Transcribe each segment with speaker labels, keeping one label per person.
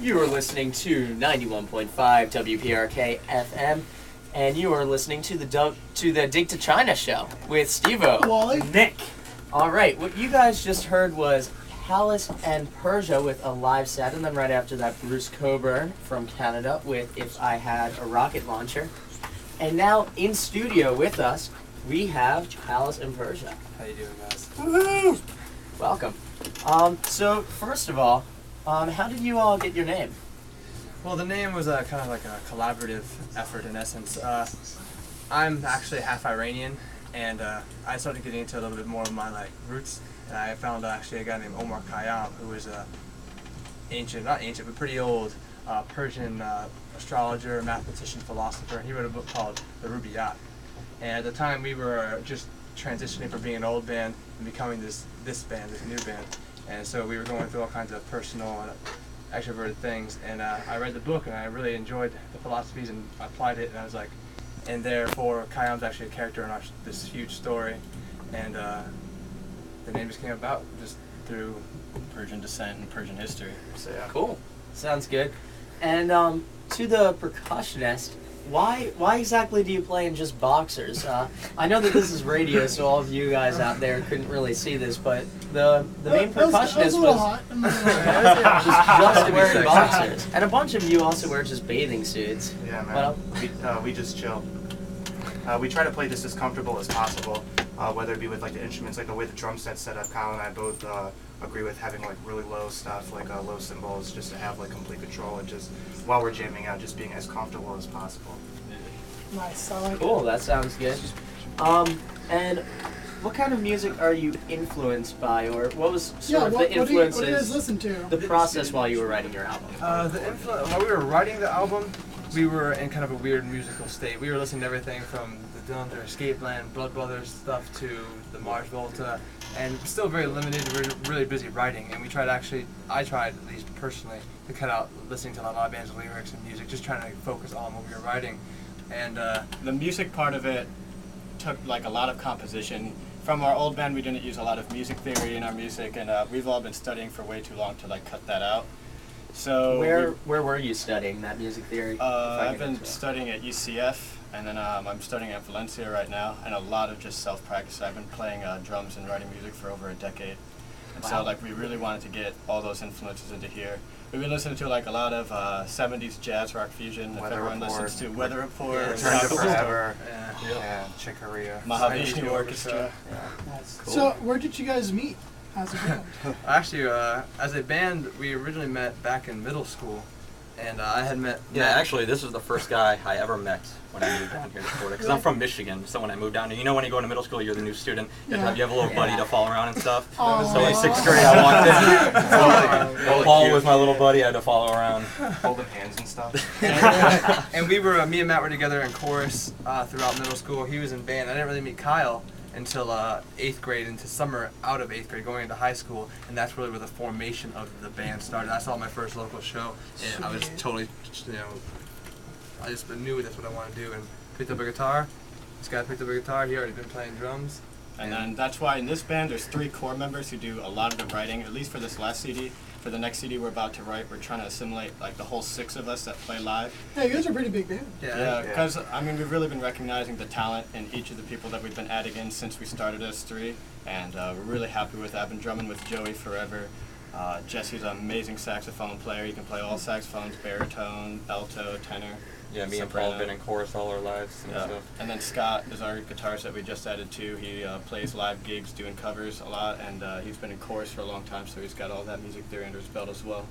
Speaker 1: You are listening to 91.5 WPRK FM, and you are listening to the Dig to China show with Steve-O.
Speaker 2: Wally.
Speaker 1: Nick. All right, what you guys just heard was Palace and Persia with a live set, and then right after that, Bruce Coburn from Canada with If I Had a Rocket Launcher. And now in studio with us, we have Palace and Persia.
Speaker 3: How you doing, guys?
Speaker 2: Woohoo!
Speaker 1: Welcome. So first of all, how did you all get your name?
Speaker 3: Well, the name was kind of like a collaborative effort in essence. I'm actually half Iranian, and I started getting into a little bit more of my roots, and I found actually a guy named Omar Khayyam, who was not ancient, but pretty old Persian astrologer, mathematician, philosopher. He wrote a book called The Rubaiyat. And at the time, we were just transitioning from being an old band and becoming this new band. And so we were going through all kinds of personal and extroverted things. And I read the book, and I really enjoyed the philosophies and applied it. And I was like, and therefore, Khayyam's actually a character in this huge story. And the name just came about just through Persian descent and Persian history. So yeah.
Speaker 1: Cool. Sounds good. And to the percussionist, why exactly do you play in just boxers? I know that this is radio, so all of you guys out there couldn't really see this, but the main percussionist was just wearing boxers, and a bunch of you also wear just bathing suits.
Speaker 4: Yeah, man. We just chill. We try to play just as comfortable as possible, whether it be with the instruments, the way the drum set's set up. Kyle and I both agree with having really low stuff, low cymbals, just to have complete control, and just while we're jamming out, just being as comfortable as possible.
Speaker 2: Nice. I like
Speaker 1: Cool. That sounds good. And what kind of music are you influenced by, or what was sort of the influences?
Speaker 2: What do you guys listen to?
Speaker 1: The process while you were writing your album.
Speaker 3: While we were writing the album, we were in kind of a weird musical state. We were listening to everything from the Dillinger Escape Land, Blood Brothers stuff to the Mars Volta, and still very limited. We were really busy writing, and I tried at least personally to cut out listening to a lot of bands' lyrics and music, just trying to focus on what we were writing. And
Speaker 5: the music part of it took a lot of composition. From our old band, we didn't use a lot of music theory in our music, and we've all been studying for way too long to cut that out. So
Speaker 1: where were you studying that music theory?
Speaker 5: I've been studying at UCF, and then I'm studying at Valencia right now, and a lot of just self-practice. I've been playing drums and writing music for over a decade, and so we really wanted to get all those influences into here. We've been listening to a lot of 70s jazz rock fusion. If everyone listens to Weather Report,
Speaker 4: Return to Forever,
Speaker 5: yeah.
Speaker 4: Chick Corea,
Speaker 5: Mahavishnu Orchestra.
Speaker 2: Nice. Cool. So where did you guys meet as a band?
Speaker 3: Actually, as a band, we originally met back in middle school, and I had met.
Speaker 6: Yeah, actually, this was the first guy I ever met when I moved down here to Florida. Because I'm from Michigan, so when I moved down here, when you go into middle school, you're the new student. You have a little buddy to follow around and stuff.
Speaker 2: Oh.
Speaker 6: So in 6th grade, I walked in. Paul was my little buddy. I had to follow around,
Speaker 4: holding hands and stuff.
Speaker 3: And me and Matt were together in chorus throughout middle school. He was in band. I didn't really meet Kyle until 8th grade, into summer out of 8th grade, going into high school, and that's really where the formation of the band started. I saw my first local show, and I was totally, I just knew that's what I wanted to do, and picked up a guitar. This guy picked up a guitar. He already been playing drums.
Speaker 5: And then that's why in this band there's 3 core members who do a lot of the writing, at least for this last CD. For the next CD we're about to write, we're trying to assimilate the whole 6 of us that play live.
Speaker 2: Yeah, you guys are a pretty big band.
Speaker 5: Yeah, because we've really been recognizing the talent in each of the people that we've been adding in since we started as 3, and we're really happy with that. I've been drumming with Joey forever. Jesse's an amazing saxophone player. He can play all saxophones, baritone, alto, tenor.
Speaker 6: Yeah, me and Paul have been in chorus all our lives and stuff.
Speaker 5: And then Scott is our guitarist that we just added too. He plays live gigs, doing covers a lot, and he's been in chorus for a long time, so he's got all that music theory under his belt as well.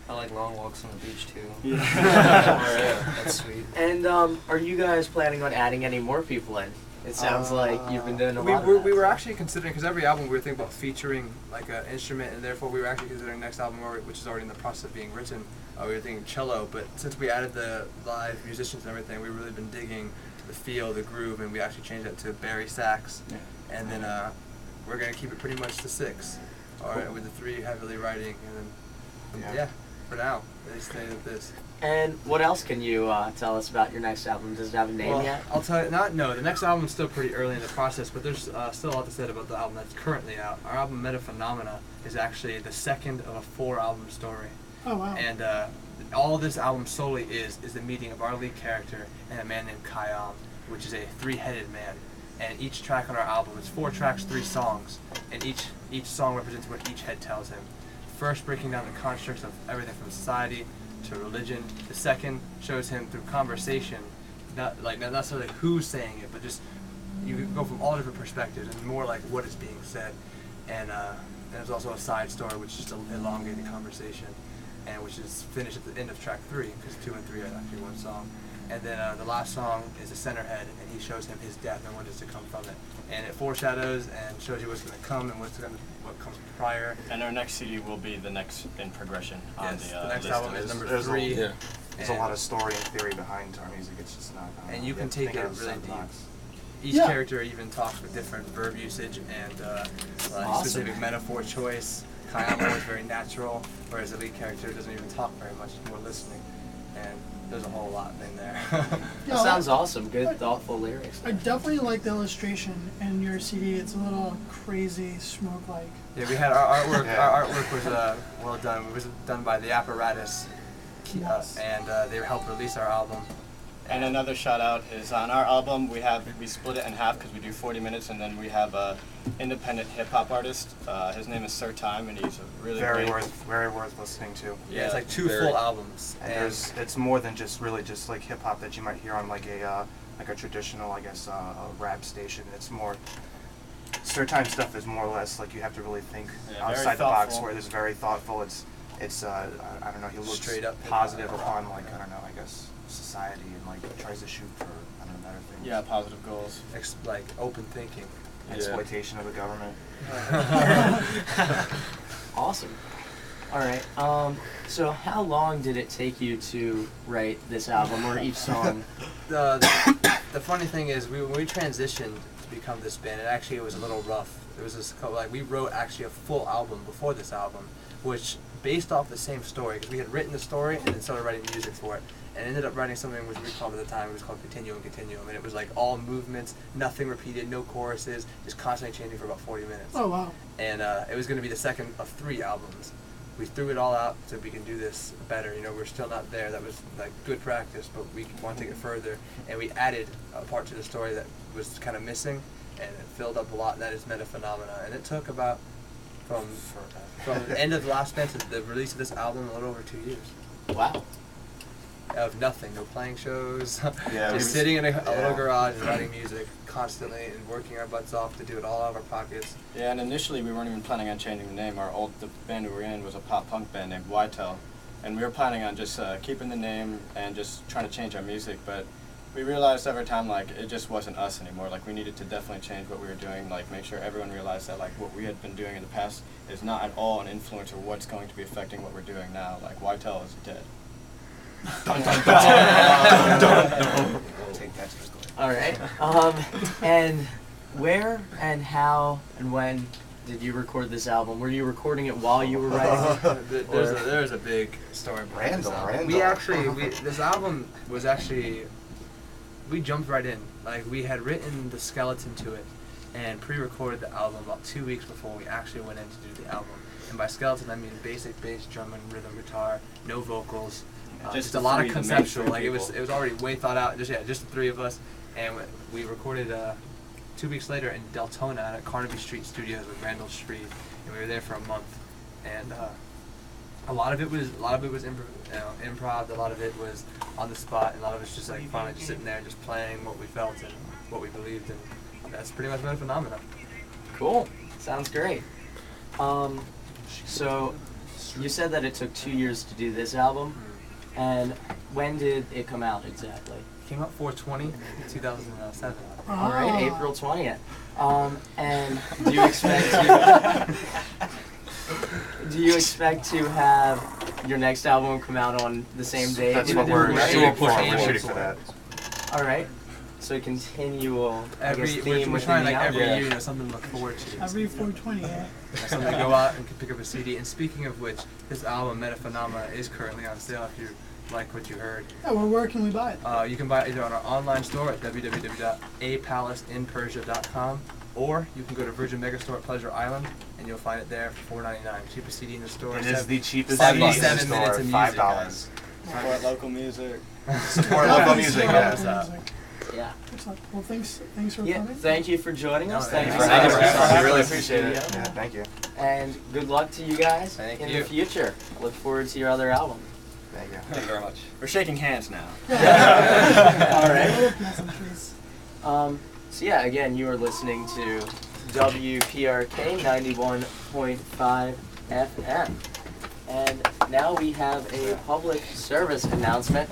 Speaker 6: I like long walks on the beach too.
Speaker 5: Yeah.
Speaker 1: That's sweet. And are you guys planning on adding any more people in? It sounds like you've been doing a lot.
Speaker 3: We were actually considering, because every album we were thinking about featuring an instrument, and therefore we were actually considering next album, which is already in the process of being written. We were thinking cello, but since we added the live musicians and everything, we've really been digging the feel, the groove, and we actually changed that to Barry sax, and then we're gonna keep it pretty much to 6, with the 3 heavily writing, and then for now they stay with this.
Speaker 1: And what else can you tell us about your next album? Does it have a name yet?
Speaker 3: I'll tell you, the next album's still pretty early in the process, but there's still a lot to say about the album that's currently out. Our album Metaphenomena is actually the second of a 4-album story.
Speaker 2: Oh wow.
Speaker 3: And all this album solely is the meeting of our lead character and a man named Khayyam, which is a three-headed man. And each track on our album is 4 tracks, 3 songs, and each song represents what each head tells him. First, breaking down the constructs of everything from society to religion. The second shows him through conversation, not necessarily who's saying it, but just you can go from all different perspectives and more like what is being said. And there's also a side story, which is just an elongated conversation, and which is finished at the end of track 3, because 2 and 3 are actually one song. And then the last song is the centerhead, and he shows him his death and what is to come from it. And it foreshadows and shows you what's going to come and what comes prior.
Speaker 5: And our next CD will be the next in progression on
Speaker 3: Yes,
Speaker 5: the
Speaker 3: the next
Speaker 5: list
Speaker 3: album
Speaker 5: of
Speaker 3: is number
Speaker 4: There's a-
Speaker 3: 3.
Speaker 6: Yeah.
Speaker 4: There's a lot of story and theory behind our music. It's just not.
Speaker 3: And you can
Speaker 4: have to
Speaker 3: take
Speaker 4: think
Speaker 3: it
Speaker 4: outside
Speaker 3: really
Speaker 4: the
Speaker 3: deep.
Speaker 4: box.
Speaker 3: Each
Speaker 2: Yeah.
Speaker 3: character even talks with different verb usage and
Speaker 1: Awesome.
Speaker 3: specific metaphor choice. Khayyam is very natural, whereas the lead character doesn't even talk very much, more listening. And there's a whole lot in there.
Speaker 2: Yeah,
Speaker 1: That sounds awesome. Good, thoughtful lyrics.
Speaker 2: I definitely like the illustration in your CD. It's a little crazy, smoke-like.
Speaker 3: Yeah, we had our artwork.
Speaker 4: Yeah.
Speaker 3: Our artwork was well done. It was done by the Apparatus, and they helped release our album.
Speaker 5: And another shout out is on our album we split it in half because we do 40 minutes, and then we have a independent hip hop artist. His name is Sir Time, and he's a really
Speaker 4: Very
Speaker 5: great.
Speaker 4: worth listening to.
Speaker 3: Yeah, it's like 2
Speaker 6: Very.
Speaker 3: full albums.
Speaker 4: And it's more than just really just like hip hop that you might hear on like a traditional, I guess, rap station. It's more. Certain stuff is more or less like you have to really think
Speaker 5: Yeah, very
Speaker 4: outside the box.
Speaker 5: thoughtful.
Speaker 4: Where it's very thoughtful. It's I don't know. He looks
Speaker 3: Straight up
Speaker 4: positive
Speaker 3: hip-hop.
Speaker 4: upon like I don't know. I guess society and like tries to shoot for I don't know better things.
Speaker 5: Yeah, positive goals.
Speaker 3: like open thinking.
Speaker 4: Exploitation of the government.
Speaker 1: Awesome. All right. So how long did it take you to write this album or each song?
Speaker 3: The funny thing is, when we transitioned to become this band, it was a little rough. It was just like we wrote actually a full album before this album, which based off the same story, because we had written the story and then started writing music for it, and ended up writing something which we called at the time, it was called Continuum, and it was like all movements, nothing repeated, no choruses, just constantly changing for about 40 minutes.
Speaker 2: Oh wow.
Speaker 3: And it was going to be the second of 3 albums. We threw it all out so we can do this better. You know, we're still not there. That was like good practice, but we want to take it further. And we added a part to the story that was kind of missing, and it filled up a lot, and that is Metaphenomena. And it took about from the end of the last band to the release of this album a little over 2 years.
Speaker 1: Wow.
Speaker 3: Of nothing, no playing shows,
Speaker 4: Yeah,
Speaker 3: just
Speaker 4: we-
Speaker 3: sitting in a
Speaker 4: yeah.
Speaker 3: little garage and writing music constantly and working our butts off to do it all out of our pockets.
Speaker 5: Yeah, and initially we weren't even planning on changing the name. The band we were in was a pop punk band named Whitel, and we were planning on just keeping the name and just trying to change our music. But we realized over time like it just wasn't us anymore. Like we needed to definitely change what we were doing. Like make sure everyone realized that like what we had been doing in the past is not at all an influence or what's going to be affecting what we're doing now. Like Whitel is dead.
Speaker 4: Dun, dun, dun. Take that to the story.
Speaker 1: All right. And where and how and when did you record this album? Were you recording it while you were writing it?
Speaker 3: There's a big story behind this album. This album was actually, we jumped right in. Like we had written the skeleton to it and pre-recorded the album about 2 weeks before we actually went in to do the album. And by skeleton I mean basic bass, drum and rhythm guitar, no vocals. Just a lot of conceptual. Like it was already way thought out. Just the 3 of us, and we recorded 2 weeks later in Deltona at Carnaby Street Studios with Randall Street, and we were there for a month. And a lot of it was improv. A lot of it was on the spot, and a lot of it's just like finally just sitting there, just playing what we felt and what we believed, and that's pretty much been a phenomenon.
Speaker 1: Cool. Sounds great. So you said that it took 2 years to do this album, and when did it come out exactly?
Speaker 3: It came out 4/20, 2007.
Speaker 1: All right, April 20th. And do you expect to have your next album come out on the same day?
Speaker 4: That's what we're
Speaker 1: Right?
Speaker 4: shooting for.
Speaker 3: Right.
Speaker 4: We're shooting for that.
Speaker 1: All right. So continual theme
Speaker 3: We're
Speaker 1: within
Speaker 3: trying
Speaker 1: the
Speaker 3: like every
Speaker 1: album.
Speaker 3: year, something to look forward to.
Speaker 2: Every 420, yeah.
Speaker 3: Something to go out and pick up a CD. And speaking of which, this album Metaphenomena is currently on sale if you like what you heard.
Speaker 2: Yeah, where can we buy it?
Speaker 3: You can buy it either on our online store at www.apalaceinpersia.com or you can go to Virgin Megastore at Pleasure Island, and you'll find it there for $4.99. Cheapest CD in the store.
Speaker 4: It is the cheapest CD in the
Speaker 3: 77 minutes
Speaker 4: store,
Speaker 3: of music,
Speaker 4: $5.
Speaker 3: guys.
Speaker 5: Support local music.
Speaker 4: Support local music,
Speaker 2: Yeah.
Speaker 4: yeah.
Speaker 1: Yeah.
Speaker 2: Excellent. Well, thanks for
Speaker 1: Yeah.
Speaker 2: coming.
Speaker 1: Thank you for joining us.
Speaker 3: No,
Speaker 1: Thank you
Speaker 3: thanks
Speaker 1: for
Speaker 3: for having
Speaker 1: having
Speaker 3: us.
Speaker 1: us.
Speaker 4: We really
Speaker 1: in the
Speaker 4: appreciate it.
Speaker 1: studio.
Speaker 4: Yeah, thank you.
Speaker 1: And good luck to you guys
Speaker 3: Thank
Speaker 1: in
Speaker 3: you.
Speaker 1: the future. Look forward to your other album.
Speaker 4: Thank you.
Speaker 6: Thank you very much.
Speaker 5: We're shaking hands now.
Speaker 1: All right.
Speaker 2: Little pleasantries.
Speaker 1: So yeah, again, you are listening to WPRK 91.5 FM. And now we have a public service announcement.